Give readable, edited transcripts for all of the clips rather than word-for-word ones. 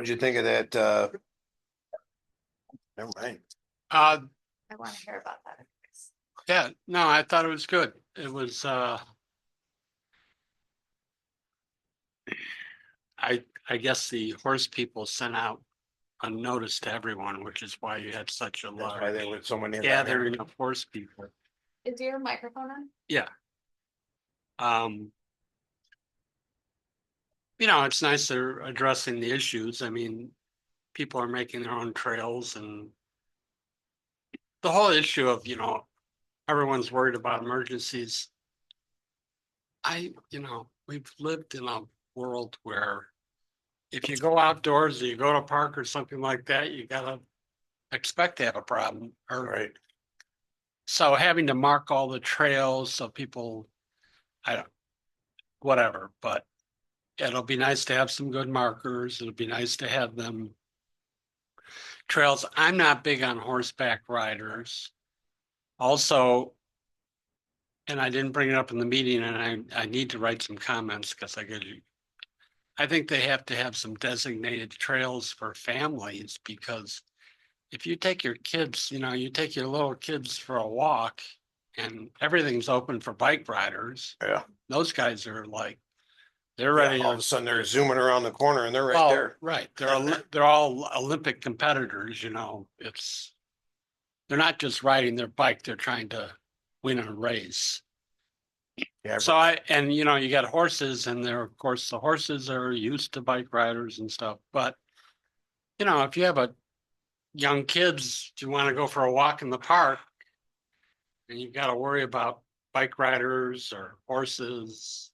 What'd you think of that? Never mind. Uh, I want to hear about that. yeah, no, I thought it was good. It was, I guess the horse people sent out a notice to everyone, which is why you had such a That's why there large were so many. gathering of horse people. Is your microphone on? Yeah. Um, you know, it's nice they're addressing the issues. I mean, people are making their own trails and the whole issue of, everyone's worried about emergencies. We've lived in a world where if you go outdoors or you go to a park or something like that, you gotta expect to have a problem. Or Right. so having to mark all the trails so people, I don't, whatever, but it'll be nice to have some good markers. It'll be nice to have them trails. I'm not big on horseback riders. Also, and I didn't bring it up in the meeting, and I need to write some comments because I think they have to have some designated trails for families because if you take your kids, you take your little kids for a walk and everything's open for bike riders. Yeah. Those guys are like, they're ready. All of a sudden they're zooming around the corner and they're right Well, there. right. They're all Olympic competitors, they're not just riding their bike, they're trying to win a race. Yeah. So you got horses and of course the horses are used to bike riders and stuff, but if you have a young kids, do you want to go for a walk in the park? And you've got to worry about bike riders or horses.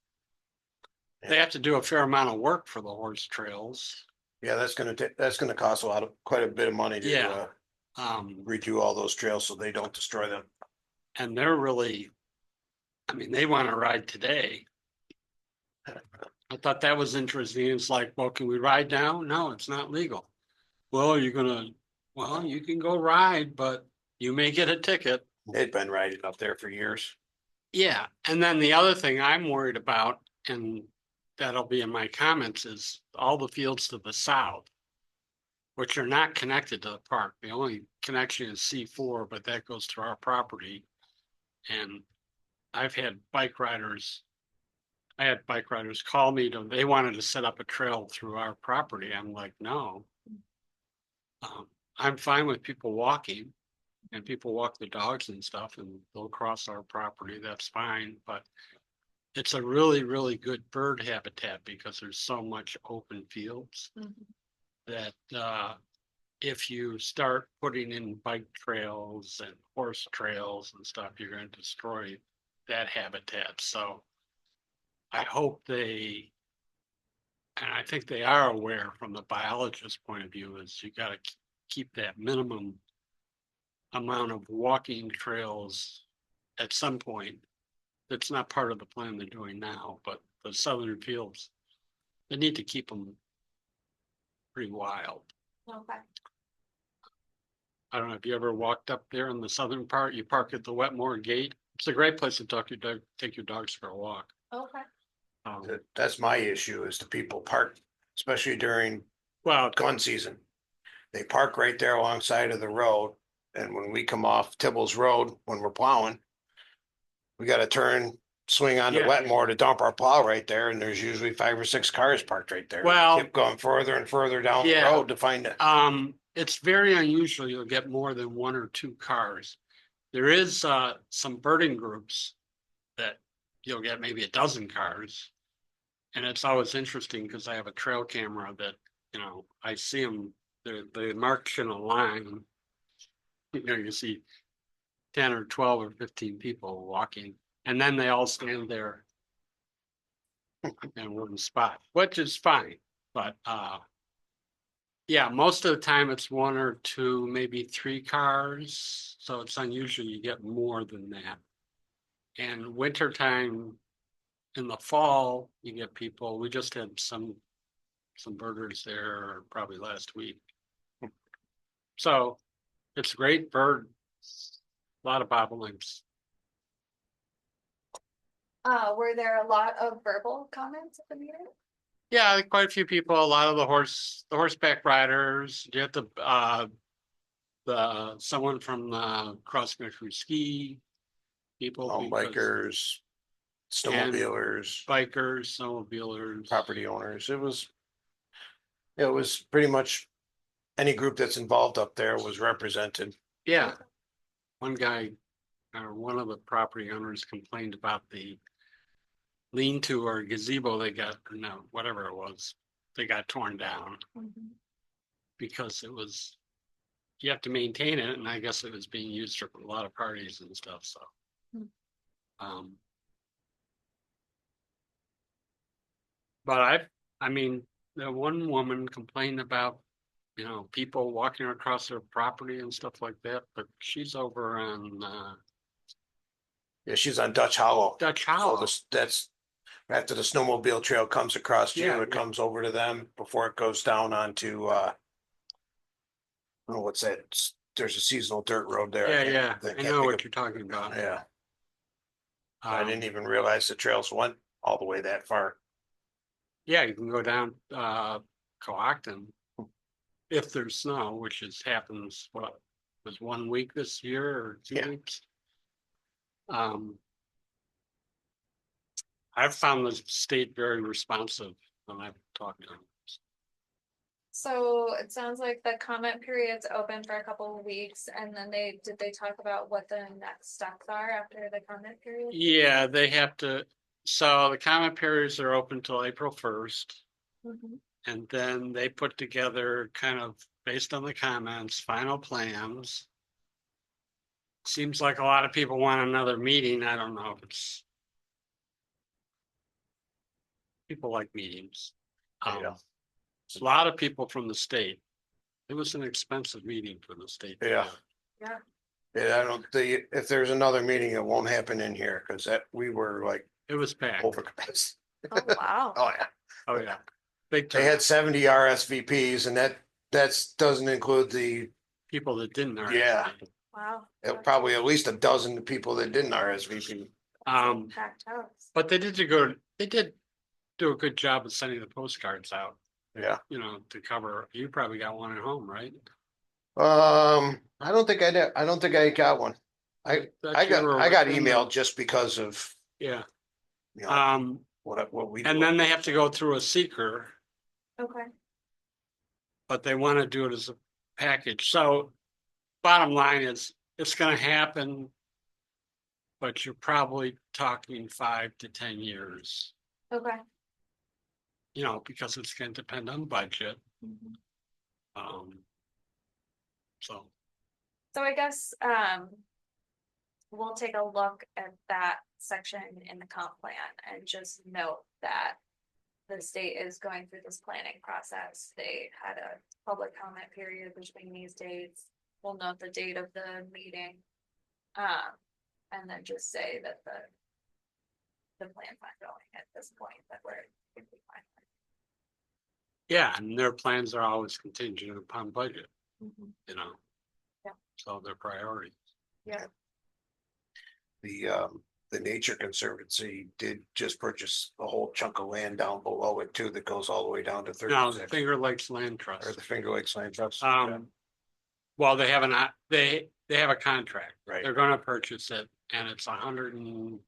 They have to do a fair amount of work for the horse trails. Yeah, that's gonna cost quite a bit of money to Yeah. redo all those trails so they don't destroy them. And they're really, they want to ride today. I thought that was interesting. It's like, well, can we ride now? No, it's not legal. Well, you can go ride, but you may get a ticket. They'd been riding up there for years. Yeah. And then the other thing I'm worried about, and that'll be in my comments, is all the fields to the south, which are not connected to the park. The only connection is C4, but that goes through our property. And I've had bike riders, call me they wanted to set up a trail through our property. I'm like, no. I'm fine with people walking and people walk their dogs and stuff and they'll cross our property. That's fine. But it's a really, really good bird habitat because there's so much open fields that if you start putting in bike trails and horse trails and stuff, you're going to destroy that habitat. So I hope and I think they are aware from the biologist point of view, is you got to keep that minimum amount of walking trails at some point. That's not part of the plan they're doing now, but the southern fields, they need to keep them pretty wild. Okay. I don't know if you ever walked up there in the southern part. You park at the Wetmore Gate. It's a great place to take your dogs for a walk. Okay. That's my issue is the people park, especially during gun season. They park right there alongside of the road. And when we come off Tibble's Road, when we're plowing, we got to swing onto Wetmore to dump our plow right there. And there's usually 5 or 6 cars parked right there. Well, keep going further and further down the road to find it. It's very unusual. You'll get more than 1 or 2 cars. There is some birding groups that you'll get maybe a dozen cars. And it's always interesting because I have a trail camera that, I see them, they're marked in a line. You see 10 or 12 or 15 people walking, and then they all stand there in one spot, which is fine. But yeah, most of the time it's 1 or 2, maybe 3 cars. So it's unusual you get more than that. And wintertime, in the fall, you get people. We just had some birders there probably last week. So it's a great bird. A lot of bobolinks. Were there a lot of verbal comments at the meeting? Yeah, quite a few people, a lot of the horseback riders, you have someone from the cross country ski people. Mountain because- bikers, snowmobilers, Bikers, snowmobilers. property owners. It was pretty much any group that's involved up there was represented. Yeah, one guy, or one of the property owners complained about the lean-to or gazebo they got, no, whatever it was, they got torn down Mhm. because it was, you have to maintain it, and I guess it was being used for a lot of parties and stuff, so. Hmm. Um. But I mean, the one woman complained about, people walking across their property and stuff like that, but she's over on, Yeah, she's on Dutch Hollow. Dutch So Hollow. that's after the snowmobile trail comes across you, Yeah, it yeah. comes over to them before it goes down onto oh, what's that? There's a seasonal dirt road there. Yeah, I can't know think what of- you're talking about. Yeah, I Um, didn't even realize the trails went all the way that far. Yeah, you can go down Coacton if there's snow, which happens, was 1 week this year or 2 Yeah. weeks? I've found the state very responsive when I've talked to them. So it sounds like the comment period's open for a couple of weeks, and then did they talk about what the next steps are after the comment period? Yeah, they have to, so the comment periods are open till April 1st. Mhm. And then they put together kind of based on the comments, final plans. Seems like a lot of people want another meeting. I don't know if it's. People like meetings. Yeah. A lot of people from the state. It was an expensive meeting for the state. Yeah. Yeah, Yeah, I don't think, if there's another meeting, it won't happen in here, because we were like It was packed. over capacity. oh, wow. Oh, yeah. Oh, yeah. Big They turnout. had 70 RSVPs and that's doesn't include People that didn't. Yeah. Wow. probably at least a dozen people that didn't RSVP. Packed house. But they did do a good job of sending the postcards out, Yeah. to cover. You probably got one at home, right? I don't think I did. I don't think I got one. I got emailed just because of, Yeah. you know, what we. And do. then they have to go through a seeker, Okay, but they want to do it as a package. So bottom line is, it's gonna happen. But you're probably talking 5 to 10 years, okay. because it's gonna depend on budget. Mhm. So, So I guess, we'll take a look at that section in the comp plan and just note that the state is going through this planning process. They had a public comment period between these dates. We'll note the date of the meeting. And then just say that the plan's not going at this point, that we're gonna be fine. yeah, and their plans are always contingent upon budget, Mhm. Yeah. So their priority. Yeah, The Nature Conservancy did just purchase a whole chunk of land down below it too, that goes all the way down to Now, 36. Finger Lakes Land Or Trust, the Finger Lakes Land Trust. well, they have they have a contract. Right. They're gonna purchase it, and it's 100 and.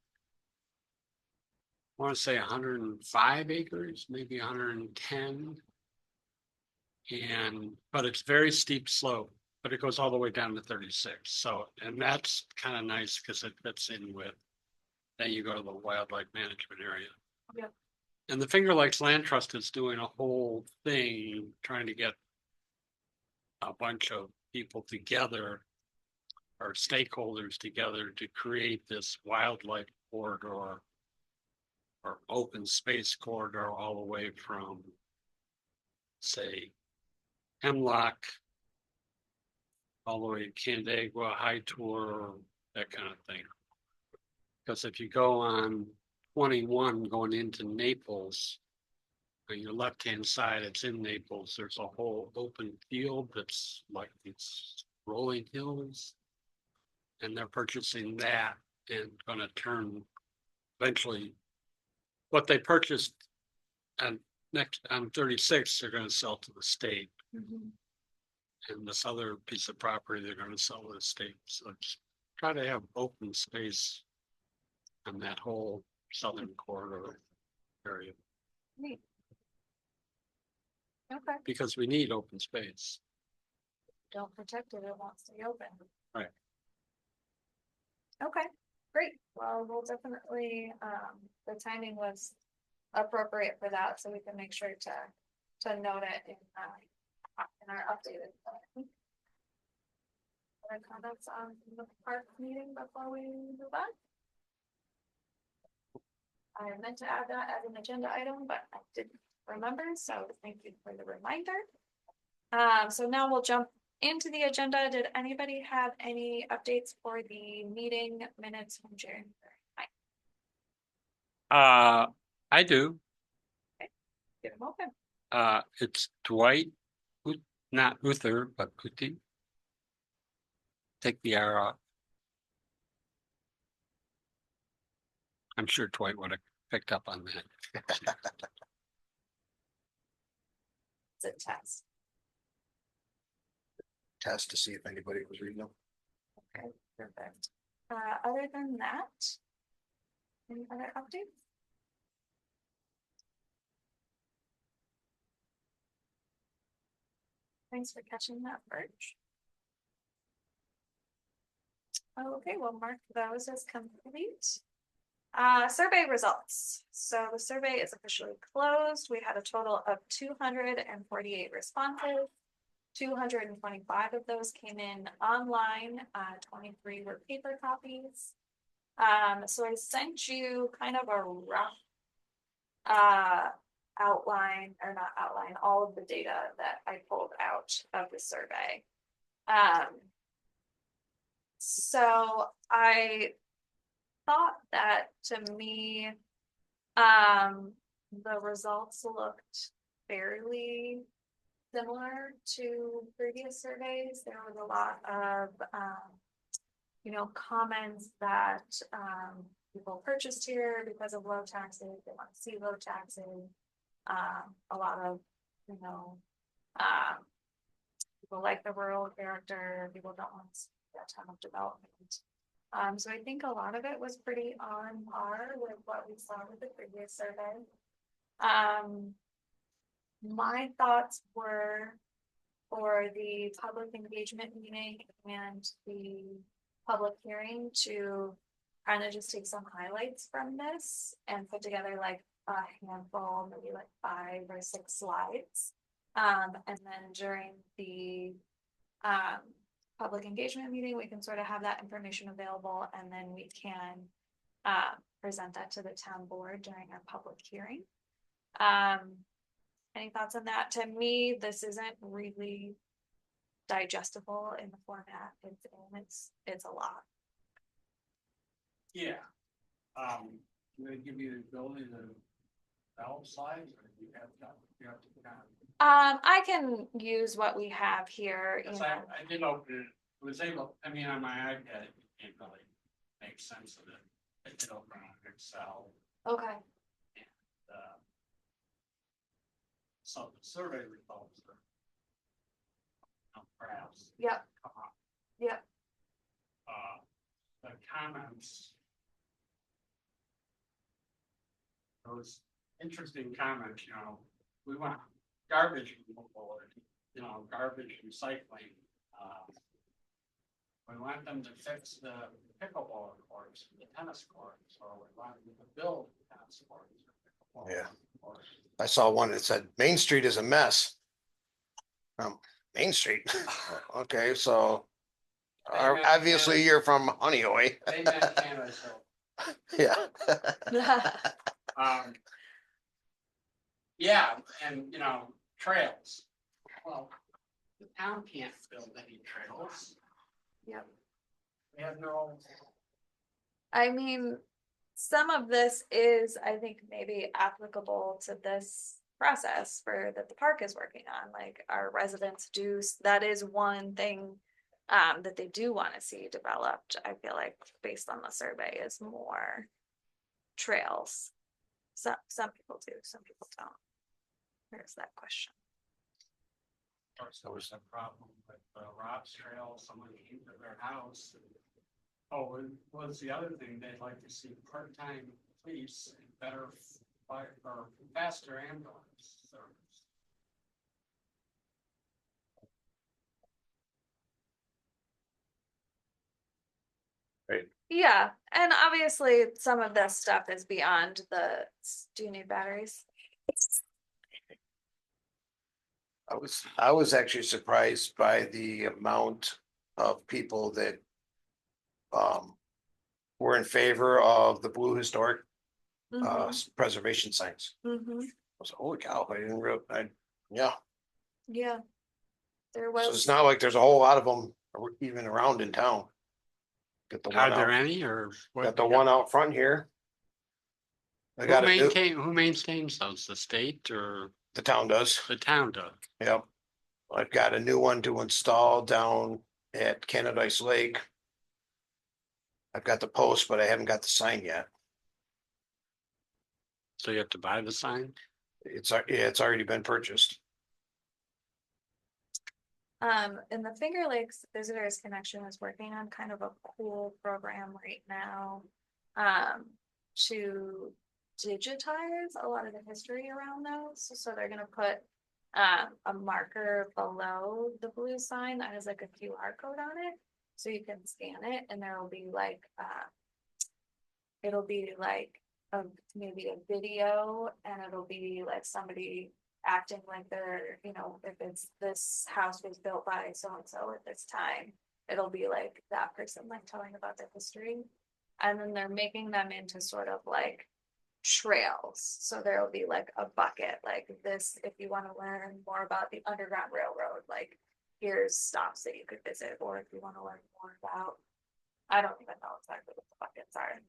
I want to say 105 acres, maybe 110. But it's very steep slope, but it goes all the way down to 36. So, and that's kind of nice because it fits in with, then you go to the wildlife management area. Yeah. And the Finger Lakes Land Trust is doing a whole thing, trying to get a bunch of people together or stakeholders together to create this wildlife corridor or open space corridor all the way from, say, Hemlock all the way to Canandaigua, High Tour, that kind of thing. Because if you go on 21 going into Naples, on your left-hand side, it's in Naples. There's a whole open field that's like it's rolling hills. And they're purchasing that and gonna turn eventually what they purchased and next, on 36, they're gonna sell to the state. Mhm. And this other piece of property, they're gonna sell to the state, so it's try to have open space. On that whole southern corridor area, Neat. Okay, because we need open space. don't protect it, it won't stay open. Right. Okay, great, well, we'll definitely, the timing was appropriate for that, so we can make sure to note it in our updated. plan. Other comments on the park meeting before we move on? I meant to add that as an agenda item, but I didn't remember, so thank you for the reminder. So now we'll jump into the agenda. Did anybody have any updates for the meeting minutes from January? I do, Get them open. it's Dwight, not Uther, but Uti. Take the R off. I'm sure Dwight would have picked up on that. It's a test. Test to see if anybody was reading them. Okay, perfect. Other than that, any other updates? Thanks for catching that, Birch. Okay, we'll mark those as complete. Survey results. So the survey is officially closed. We had a total of 248 responses. 225 of those came in online, 23 were paper copies. So I sent you kind of a rough outline, or not outline, all of the data that I pulled out of the survey. So I thought that, to me, the results looked fairly similar to previous surveys. There was a lot of comments that people purchased here because of low taxes, they want to see low taxes. A lot of people like the rural character, people don't want to see a ton of development. So I think a lot of it was pretty on par with what we saw with the previous survey. My thoughts were, for the public engagement meeting and the public hearing, to kind of just take some highlights from this and put together like a handful, maybe like 5 or 6 slides. And then during the public engagement meeting, we can sort of have that information available, and then we can present that to the town board during our public hearing. Any thoughts on that? To me, this isn't really digestible in the format it's in. It's a lot. Yeah. Do they give you the ability to develop slides, or do you have to kind of? I can use what we have here. Because I did open it, was able, I mean, on my iPad, you can't really make sense of it. I did open on Excel. Okay. And, so the survey results are perhaps. Yep. Come up. Yep. The comments. Those interesting comments, we want garbage removal, garbage recycling. We want them to fix the pickleball courts, the tennis courts, or we want them to build tennis courts. Yeah. I saw one that said Main Street is a mess. Main Street. Okay, so obviously you're from Honeoye. They meant Canada, so. Yeah. Yeah, and trails. Well, the town can't build any trails. Yep. We have no. I mean, some of this is, I think, maybe applicable to this process that the park is working on. Like, our residents that is one thing that they do want to see developed. I feel like, based on the survey, is more trails. Some people do, some people don't. There's that question. There was a problem with Rob's Trail, someone came to their house. Oh, and what's the other thing, they'd like to see part-time police and better fire or faster ambulance service. Yeah, and obviously some of this stuff is beyond do you need batteries? I was actually surprised by the amount of people that were in favor of the blue historic preservation signs. I was, holy cow, I didn't yeah, Yeah. There so was, it's not like there's a whole lot of them even around in town. Got the Are one there out, any or what? got the one out front here. I got Who maintains those, the state or the town does, the town does? yep. I've got a new one to install down at Canadice Lake. I've got the post, but I haven't got the sign yet. So you have to buy the sign? Yeah, it's already been purchased. in the Finger Lakes Visitors Connection is working on kind of a cool program right now. To digitize a lot of the history around those, so they're gonna put a marker below the blue sign that has like a QR code on it. So you can scan it and there will be like, it'll be like maybe a video and it'll be like somebody acting like they're, you know, if it's this house was built by so-and-so at this time, it'll be like that person like telling about their history. And then they're making them into sort of like trails. So there'll be like a bucket like this, if you want to learn more about the Underground Railroad, like here's stops that you could visit, or if you want to learn more about, I don't even know exactly what the buckets are.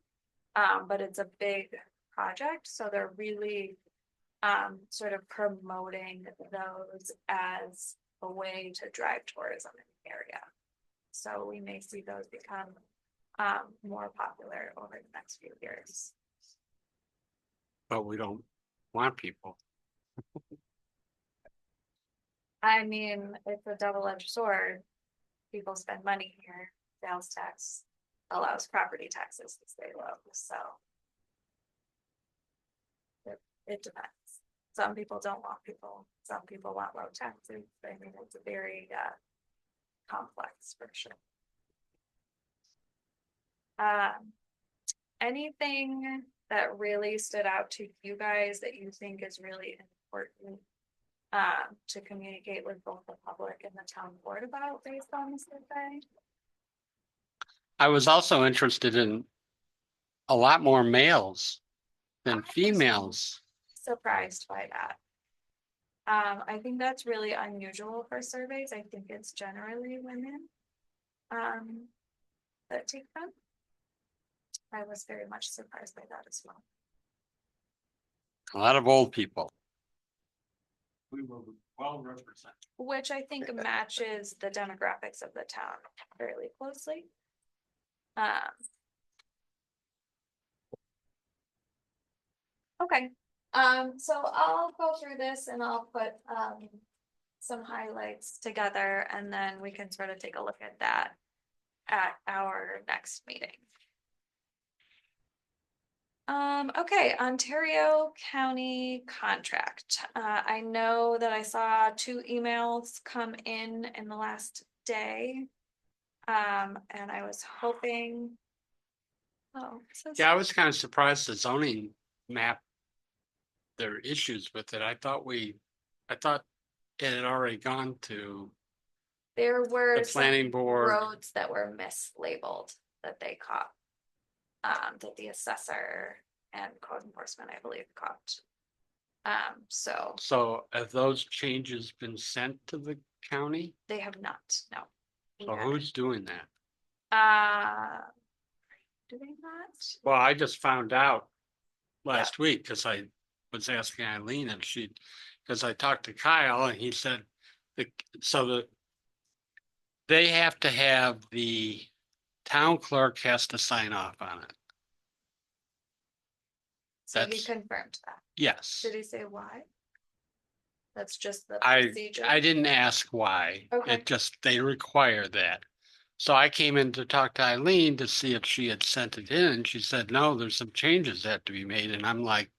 But it's a big project, so they're really sort of promoting those as a way to drive tourism in the area. So we may see those become more popular over the next few years. But we don't want people. I mean, it's a double-edged sword. People spend money here. Sales tax allows property taxes to stay low, so it depends. Some people don't want people. Some people want low taxes. I mean, it's a very complex for sure. Anything that really stood out to you guys that you think is really important to communicate with both the public and the town board about based on the survey? I was also interested in a lot more males I than was females. Surprised by that. I think that's really unusual for surveys. I think it's generally women that take them. I was very much surprised by that as well. A lot of old people. We were well represented. Which I think matches the demographics of the town fairly closely. Okay, so I'll go through this and I'll put some highlights together and then we can sort of take a look at that at our next meeting. Okay, Ontario County contract. I know that I saw 2 emails come in the last day. And I was hoping. Oh, Yeah, I was kind of surprised the zoning map. There are issues with it. I thought it had already gone to there were the planning board. roads that were mislabeled that they caught. That the assessor and code enforcement, I believe, caught. So have those changes been sent to the county? They have not, no. So who's doing that? Do they not? Well, I just found out last week because I was asking Eileen and because I talked to Kyle and he said they have to have the town clerk has to sign off on it. So he confirmed that. Yes. Did he say why? That's just the I procedure. didn't ask why. Okay. It just, they require that. So I came in to talk to Eileen to see if she had sent it in, and she said, no, there's some changes that have to be made, and I'm like,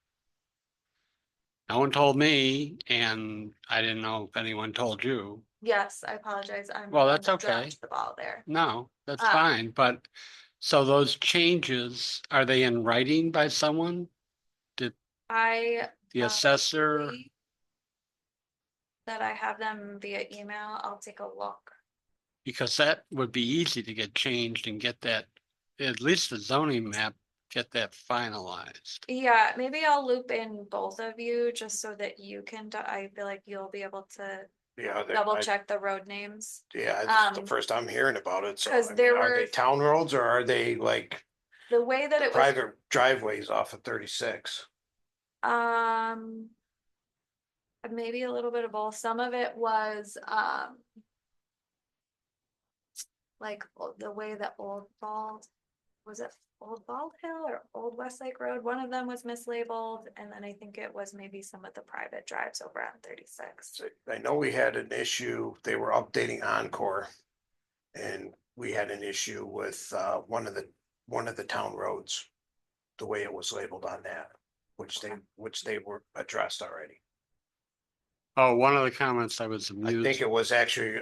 no one told me, and I didn't know if anyone told you. Yes, I apologize. I'm Well, the one that's that okay. dropped the ball there. No, that's Ah. fine, but so those changes, are they in writing by someone? I The uh, assessor? believe that I have them via email. I'll take a look. Because that would be easy to get changed and get that, at least the zoning map, get that finalized. Yeah, maybe I'll loop in both of you just so that you can, I feel like you'll be able to Yeah, double check the road names. yeah, it's the Um, first I'm hearing about it, so 'cause I mean, there are were- they town roads or are they like The way that the it was, private driveways off of 36? um, maybe a little bit of both. Some of it was, like the way that Old Bald, was it Old Bald Hill or Old Westlake Road? One of them was mislabeled, and then I think it was maybe some of the private drives over on 36. So I know we had an issue, they were updating Encore. And we had an issue with one of the town roads. The way it was labeled on that, which they were addressed already. Oh, one of the comments I was I think amused, it was actually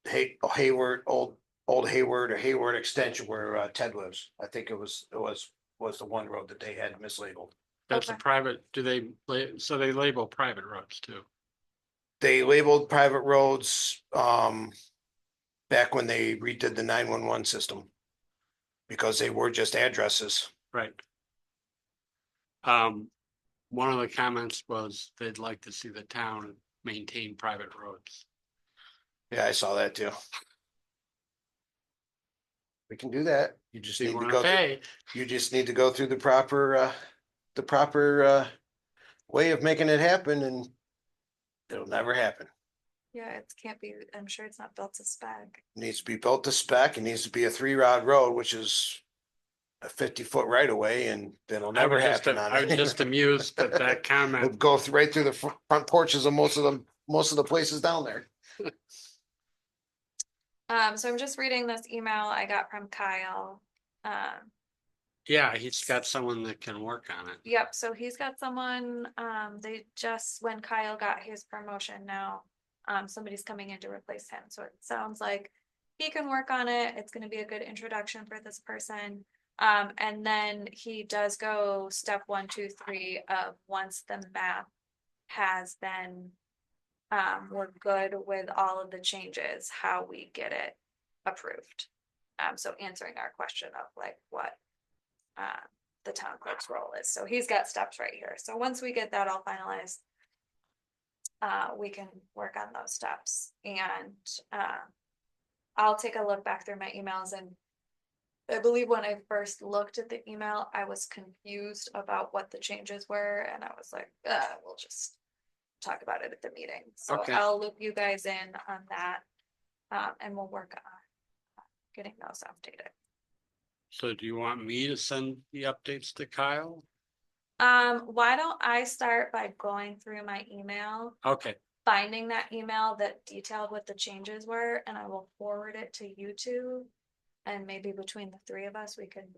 Hayward, old Hayward or Hayward Extension where Ted lives. I think it was the one road that they had mislabeled. that's a Okay. private, so they label private roads too. They labeled private roads back when they redid the 911 system. Because they were just addresses. Right. One of the comments was they'd like to see the town maintain private roads. Yeah, I saw that too. We can do that. You just So you need to wanna go, pay, you just need to go through the proper way of making it happen and it'll never happen. Yeah, it can't be, I'm sure it's not built to spec. It needs to be built to spec. It needs to be a 3-rod road, which is a 50-foot right of way and it'll never happen on I was it. just amused at that It'll comment. go right through the front porches of most of the places down there. So I'm just reading this email I got from Kyle. Yeah, he's got someone that can work on it. Yep, so he's got someone, they just, when Kyle got his promotion now, somebody's coming in to replace him, so it sounds like he can work on it, it's gonna be a good introduction for this person. And then he does go step 1, 2, 3 of once the map has been, we're good with all of the changes, how we get it approved. So answering our question of like what, the town clerk's role is. So he's got steps right here. So once we get that all finalized, we can work on those steps and, I'll take a look back through my emails and I believe when I first looked at the email, I was confused about what the changes were and I was like, we'll just talk about it at the meeting. So Okay. I'll loop you guys in on that. And we'll work on getting those updated. So do you want me to send the updates to Kyle? Why don't I start by going through my email, Okay, finding that email that detailed what the changes were, and I will forward it to you two. And maybe between the three of us, we could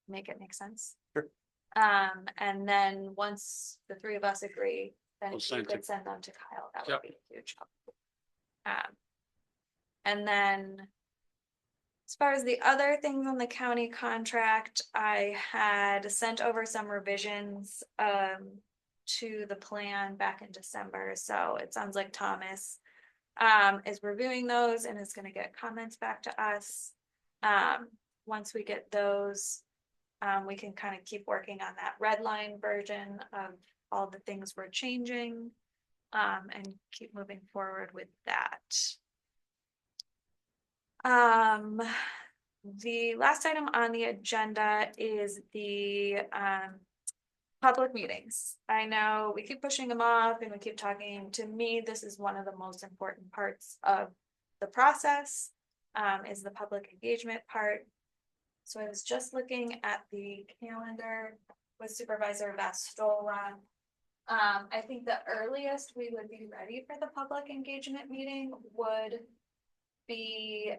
make it make sense. Sure. And then once the three of us agree, then We'll if you send could it. send them to Kyle, that Yep. would be huge. And then as far as the other things on the county contract, I had sent over some revisions to the plan back in December. So it sounds like Thomas is reviewing those and is gonna get comments back to us. Once we get those, we can kind of keep working on that red line version of all the things we're changing. And keep moving forward with that. The last item on the agenda is the public meetings. I know we keep pushing them off and we keep talking. To me, this is one of the most important parts of the process, is the public engagement part. So I was just looking at the calendar with Supervisor Vastola. I think the earliest we would be ready for the public engagement meeting would be,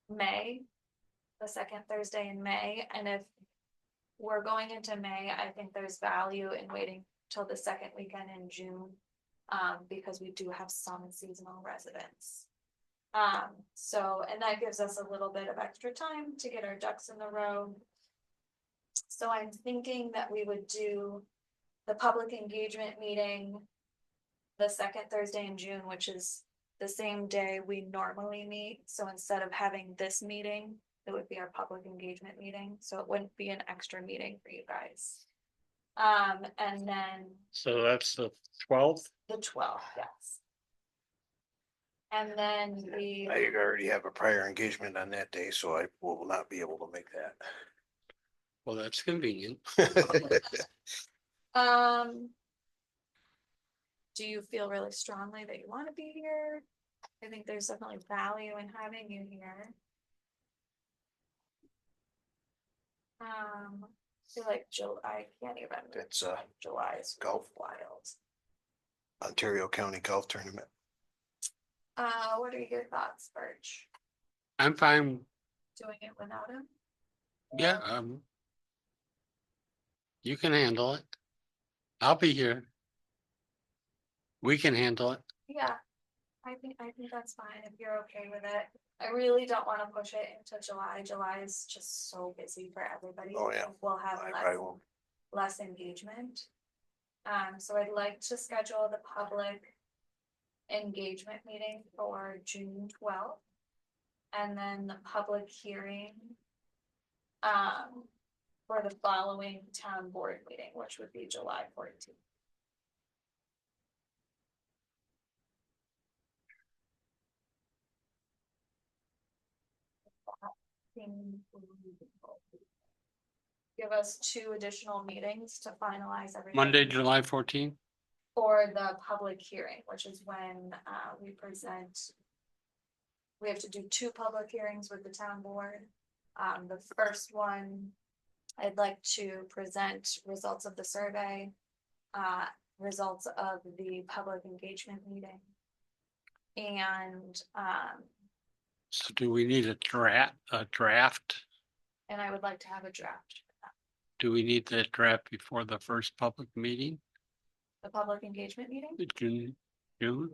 May, the second Thursday in May, and if we're going into May, I think there's value in waiting till the second weekend in June, because we do have some seasonal residents. So, and that gives us a little bit of extra time to get our ducks in the row. So I'm thinking that we would do the public engagement meeting the second Thursday in June, which is the same day we normally meet. So instead of having this meeting, it would be our public engagement meeting. So it wouldn't be an extra meeting for you guys. And then So that's the 12th. the 12th, yes. And then I already have a prior engagement on that day, so I will not be able to make Well, that's convenient. that. do you feel really strongly that you want to be here? I think there's definitely value in having you here. I feel like I can't even. It's July is golf. wild. Ontario County Golf Tournament. What are your thoughts, Birch? I'm fine. Doing it without him? Yeah, you can handle it. I'll be here. We can handle it. Yeah, I think that's fine if you're okay with it. I really don't want to push it into July. July is just so busy for everybody. Oh, yeah. We'll have I probably won't. less engagement. So I'd like to schedule the public engagement meeting for June 12th. And then the public hearing for the following town board meeting, which would be July 14th. Give us 2 additional meetings to finalize everything. Monday, July 14th. For the public hearing, which is when we present. We have to do 2 public hearings with the town board. The first one, I'd like to present results of the survey, results of the public engagement meeting. And So do we need a draft? and I would like to have a draft for that. Do we need that draft before the first public meeting? The public engagement meeting. June?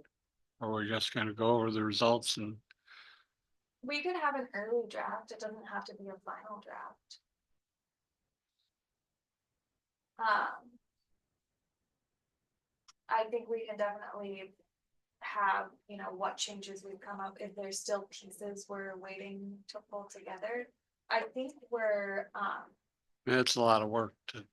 Or we're just gonna go over the results and We could have an early draft. It doesn't have to be a final draft. I think we can definitely have, what changes we've come up, if there's still pieces we're waiting to pull together. I think it's a lot of work to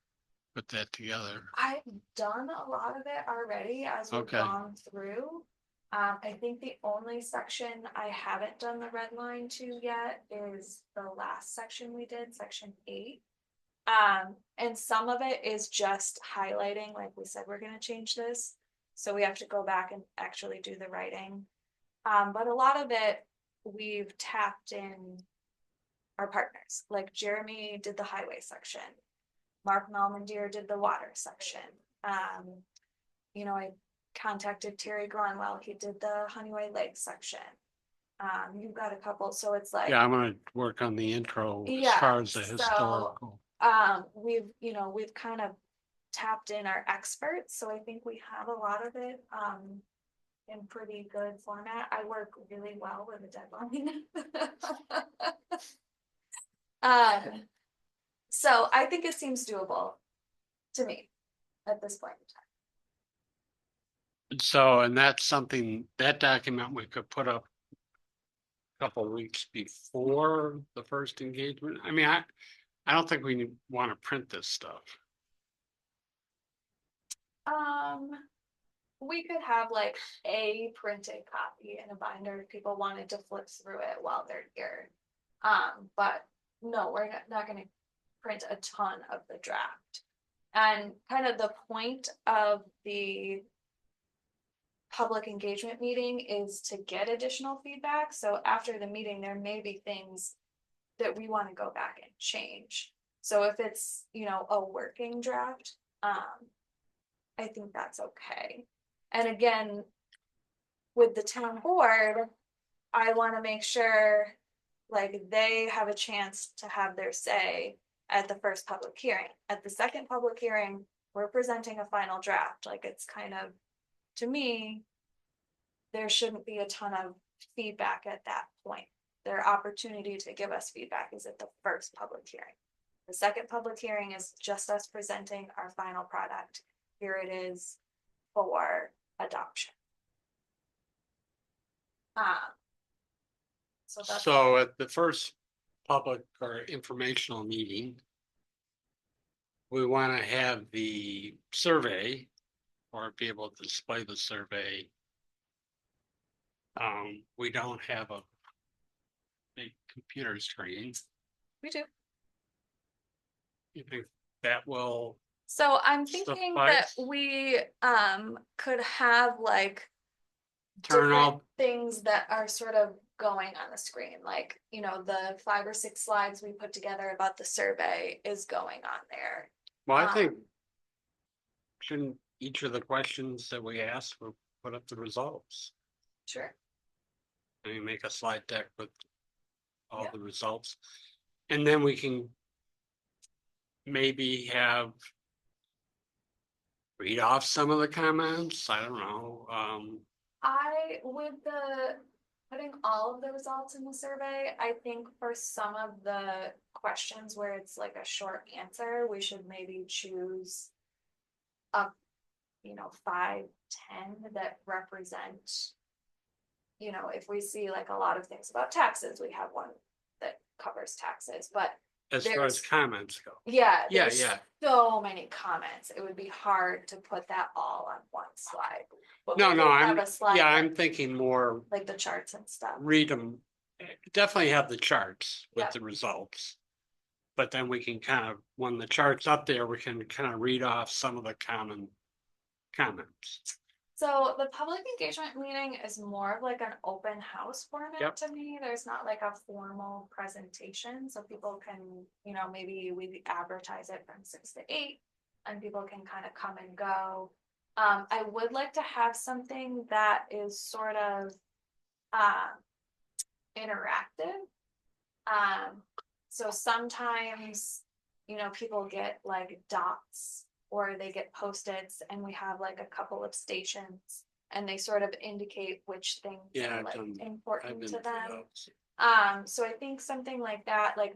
put that together. I've done a lot of it already as we've Okay. gone through. I think the only section I haven't done the red line to yet is the last section we did, section 8. And some of it is just highlighting, like we said, we're gonna change this. So we have to go back and actually do the writing. But a lot of it, we've tapped in our partners, like Jeremy did the highway section. Mark Malmandier did the water section. I contacted Terry Gronwell, he did the Honeyway Lake section. You've got a couple, so it's like. Yeah, I'm gonna work on the intro as Yeah, far as the so, historical. We've kind of tapped in our experts, so I think we have a lot of it in pretty good format. I work really well with a deadline. So I think it seems doable to me at this point in time. So, and that's something, that document we could put up a couple of weeks before the first engagement. I mean, I don't think we want to print this stuff. We could have like a printed copy in a binder if people wanted to flip through it while they're here. But no, we're not gonna print a ton of the draft. And kind of the point of the public engagement meeting is to get additional feedback. So after the meeting, there may be things that we want to go back and change. So if it's, you know, a working draft, I think that's okay. And again, with the town board, I wanna make sure, like, they have a chance to have their say at the first public hearing. At the second public hearing, we're presenting a final draft, like, it's kind of, to me, there shouldn't be a ton of feedback at that point. Their opportunity to give us feedback is at the first public hearing. The second public hearing is just us presenting our final product. Here it is for adoption. So that's, So at the first public or informational meeting, we want to have the survey or be able to display the survey. We don't have a big computer screen. we do. You think that will, So I'm thinking that Suffice. we could have like turn different off, things that are sort of going on the screen, like, you know, the 5 or 6 slides we put together about the survey is going on there. well, I think Um, shouldn't each of the questions that we ask, will put up the results. Sure. And you make a slide deck with all Yeah. the results. And then we can maybe have read off some of the comments. I don't know. With the putting all of the results in the survey, I think for some of the questions where it's like a short answer, we should maybe choose a, you know, 5, 10 that represent, you know, if we see like a lot of things about taxes, we have one that covers taxes, but as far as there's- comments go. yeah, Yeah, there's yeah. so many comments, it would be hard to put that all on one slide. But No, we no, could have I'm, a slide yeah, that- I'm thinking more like the charts and stuff. read them. Definitely have the charts with Yeah. the results. But then we can kind of, when the chart's up there, we can kind of read off some of the common comments. So the public engagement meeting is more of like an open house format Yep. to me. There's not like a formal presentation, so people can, you know, maybe we advertise it from 6 to 8 and people can kind of come and go. I would like to have something that is sort of interactive. So sometimes, you know, people get like dots or they get post-its and we have like a couple of stations and they sort of indicate which things Yeah, are I've like done- I've important been to through them. those. So I think something like that, like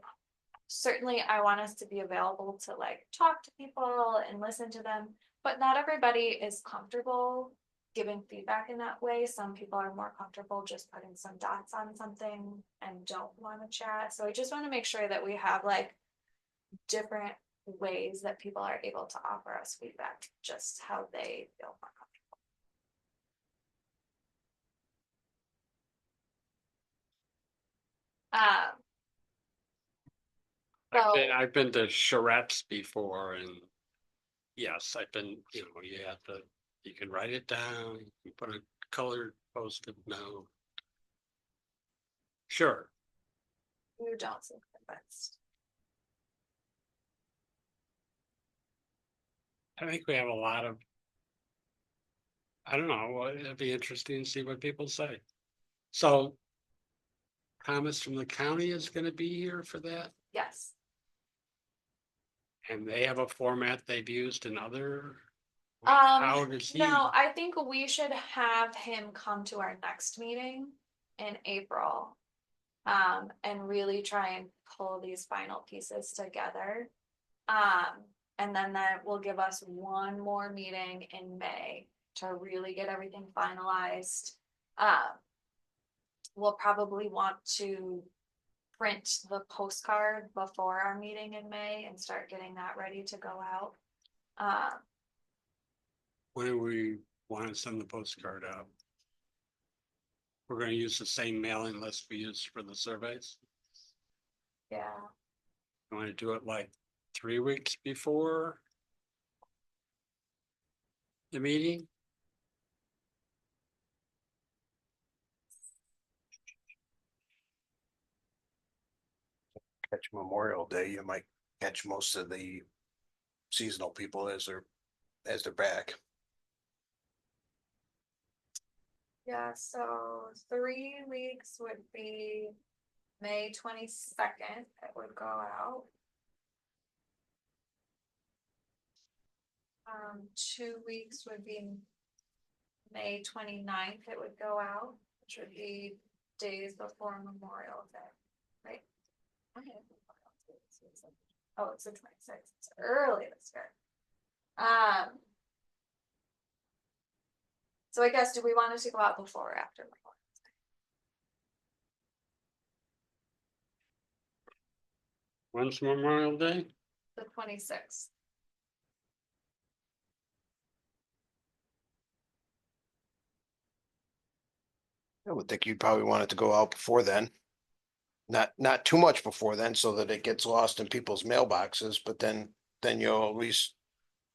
certainly I want us to be available to like talk to people and listen to them, but not everybody is comfortable giving feedback in that way. Some people are more comfortable just putting some dots on something and don't want to chat. So I just want to make sure that we have like different ways that people are able to offer us feedback, just how they feel more comfortable. I've been to charrettes before and yes, I've been, you know, you can write it down, you put a colored post-it note. Sure, You don't seem convinced. I think we have a lot of. I don't know, it'd be interesting to see what people say. So. Thomas from the county is gonna be here for that, Yes. and they have a format they've used in other. How does he? No, I think we should have him come to our next meeting in April. And really try and pull these final pieces together. And then that will give us one more meeting in May to really get everything finalized. We'll probably want to print the postcard before our meeting in May and start getting that ready to go out. When do we want to send the postcard out? We're gonna use the same mailing list we used for the surveys. Yeah, You wanna do it like 3 weeks before? The meeting? Catch Memorial Day, you might catch most of the seasonal people as they're back. Yeah, so 3 weeks would be May 22nd, it would go out. 2 weeks would be May 29th. It would go out, which would be days before Memorial Day, right? Oh, it's the 26th, it's early this year. So I guess, do we want it to go out before or after Memorial When's Memorial Day? Day? The 26th. I would think you'd probably want it to go out before then. Not too much before then, so that it gets lost in people's mailboxes, but then you'll at least,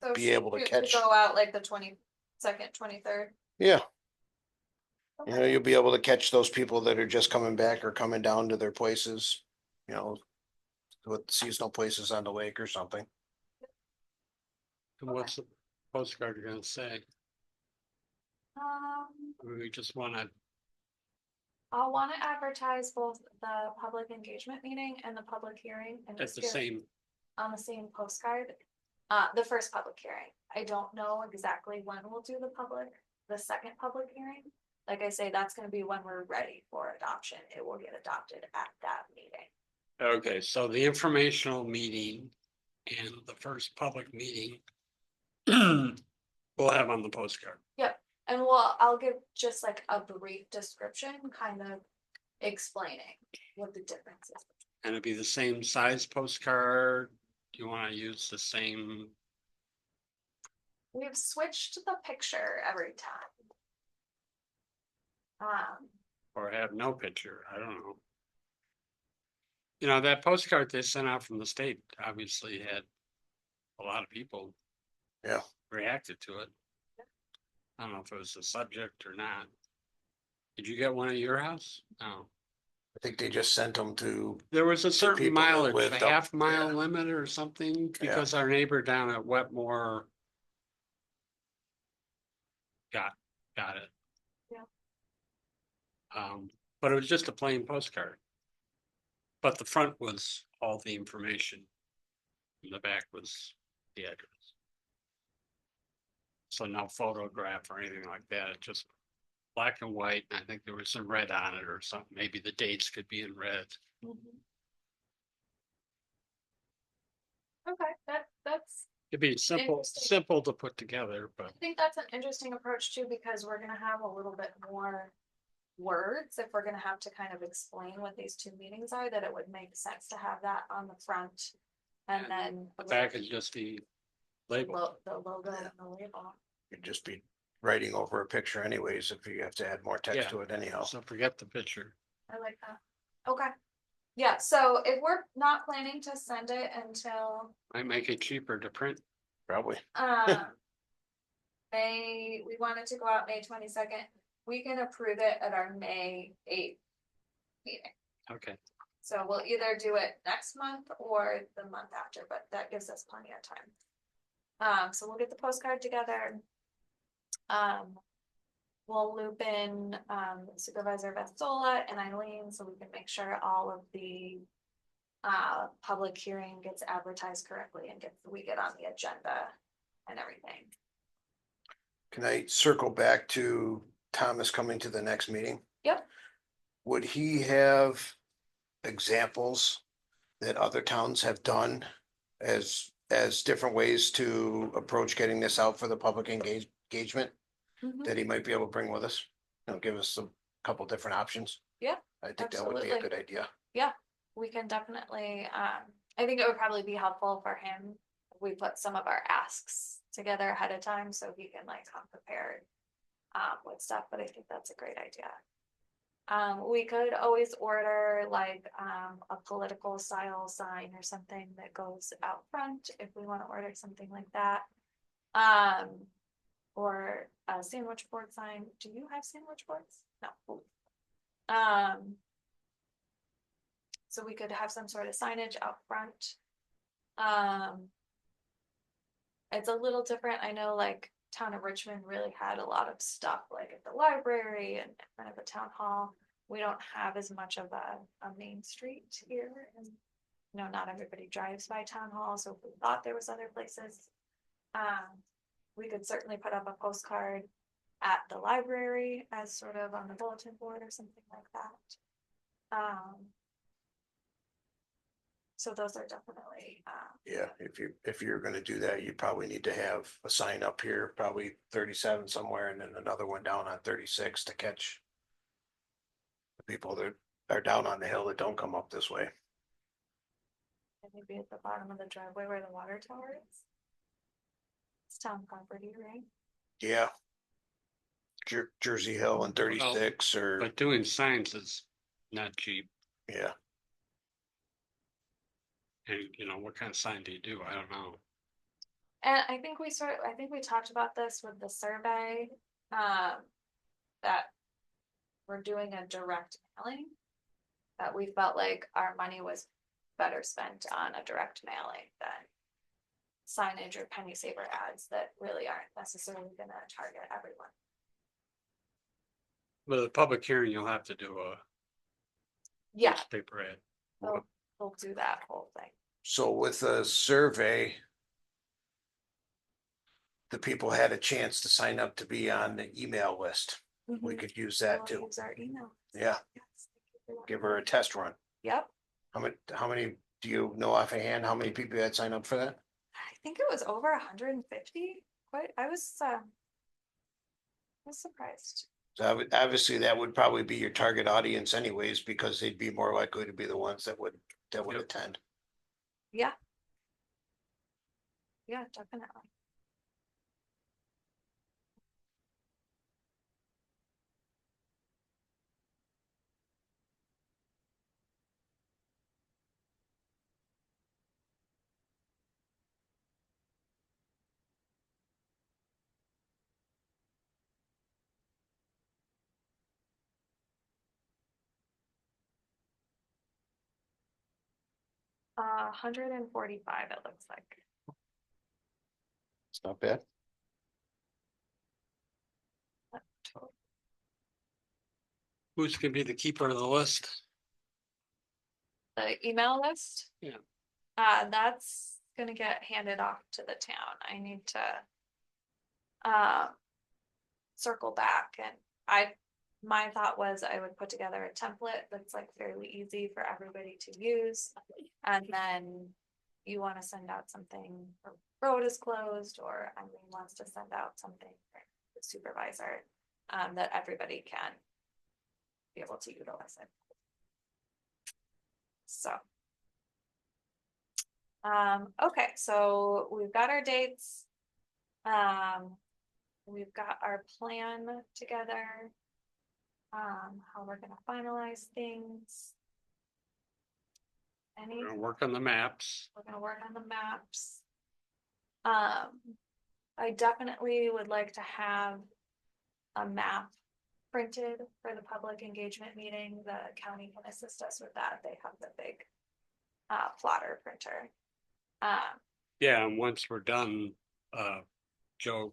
So Be able to shoot catch- Go out like the 22nd, 23rd. yeah, Okay. you'll be able to catch those people that are just coming back or coming down to their places, with seasonal places on the lake or something. And what's the postcard gonna say? We just wanna, I'll wanna advertise both the public engagement meeting and the public hearing and at just the give same, on the same postcard. The first public hearing, I don't know exactly when we'll do the second public hearing. Like I say, that's gonna be when we're ready for adoption. It will get adopted at that meeting. okay, so the informational meeting and the first public meeting. We'll have on the postcard. And I'll give just like a brief description, kind of explaining what the difference is. And it'd be the same size postcard. Do you wanna use the same? We've switched the picture every time. Or have no picture, I don't know. That postcard they sent out from the state obviously had a lot of people. Yeah. Reacted to it. I don't know if it was the subject or not. Did you get one at your house? No. I think they just sent them to, There was a certain people that mileage, lived a up- half-mile yeah. limit or something, Yeah. because our neighbor down at Wetmore. Got it. Yeah. But it was just a plain postcard. But the front was all the information. And the back was the address. So no photograph or anything like that, it's just black and white, and I think there was some red on it or something, maybe the dates could be in red. Okay, that's, It'd be simple Interesting. to put together, I but think that's an interesting approach too, because we're gonna have a little bit more words, if we're gonna have to kind of explain what these two meetings are, that it would make sense to have that on the front. And And then. the back is just the label. The logo and the label. you'd just be writing over a picture anyways, if you have to add more Yeah. text to it anyhow. So forget the picture. I like that. Okay. Yeah, so if we're not planning to send it until, Might make it cheaper to print. Probably. we want it to go out May 22nd. We can approve it at our May 8th meeting. Okay, So we'll either do it next month or the month after, but that gives us plenty of time. So we'll get the postcard together. We'll loop in Supervisor Vestola and Eileen, so we can make sure all of the public hearing gets advertised correctly and we get on the agenda and everything. Can I circle back to Thomas coming to the next meeting? Yep. Would he have examples that other towns have done as different ways to approach getting this out for the public engagement that he might be able to bring with us? Give us a couple different options. Yeah, I think that would be a absolutely. good idea. We can definitely, I think it would probably be helpful for him. If we put some of our asks together ahead of time so he can like come prepared with stuff, but I think that's a great idea. We could always order like a political style sign or something that goes out front if we want to order something like that. Or a sandwich board sign. Do you have sandwich boards? No. So we could have some sort of signage out front. It's a little different. I know like town of Richmond really had a lot of stuff like at the library and in front of the town hall. We don't have as much of a main street here and not everybody drives by town hall, so if we thought there was other places. We could certainly put up a postcard at the library as sort of on the bulletin board or something like that. So those are definitely, Yeah, if you're gonna do that, you probably need to have a sign up here, probably 37 somewhere, and then another one down on 36 to catch the people that are down on the hill that don't come up this way. maybe at the bottom of the driveway where the water tower is. It's town property, right? Yeah. Jersey Hill and 36 or, But doing signs is not cheap. yeah, And what kind of sign do you do? I don't know. And I think we talked about this with the survey, that we're doing a direct mailing. That we felt like our money was better spent on a direct mailing than signage or penny saver ads that really aren't necessarily gonna target everyone. But at the public hearing, you'll have to do a Yeah, newspaper ad. we'll do that whole thing. so with a survey. The people had a chance to sign up to be on the email list. We could use that We'll too. Use our email. Yeah, Yes, thank you for that. give her a test run. Yep, How many, do you know offhand, how many people had signed up for that? I think it was over 150. I was surprised. So obviously that would probably be your target audience anyways, because they'd be more likely to be the ones that would Yep. attend. Yeah. Yeah, definitely. Uh, 145, it looks like. It's not bad. Who's gonna be the keeper of the list? The email list? Yeah. That's gonna get handed off to the town. I need to circle back and my thought was I would put together a template that's like fairly easy for everybody to use. And then you want to send out something, or road is closed, or Eileen wants to send out something for the supervisor, that everybody can be able to utilize it. So. Okay, so we've got our dates. We've got our plan together. How we're gonna finalize things. We're gonna work on the maps. We're gonna work on the maps. I definitely would like to have a map printed for the public engagement meeting. The county can assist us with that. They have the big plotter printer. Yeah, and once we're done, Joe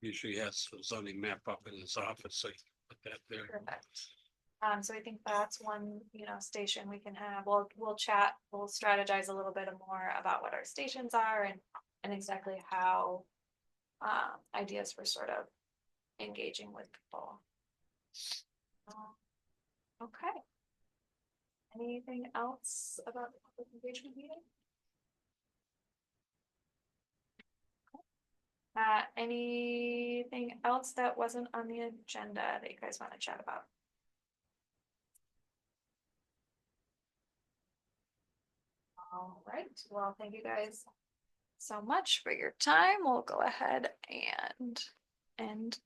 usually has the zoning map up in his office, so you can put that there. Perfect. So I think that's one, station we can have. We'll chat, we'll strategize a little bit more about what our stations are and exactly how ideas for sort of engaging with people. Okay. Anything else about the public engagement meeting? Anything else that wasn't on the agenda that you guys want to chat about? All right, well, thank you guys so much for your time. We'll go ahead and end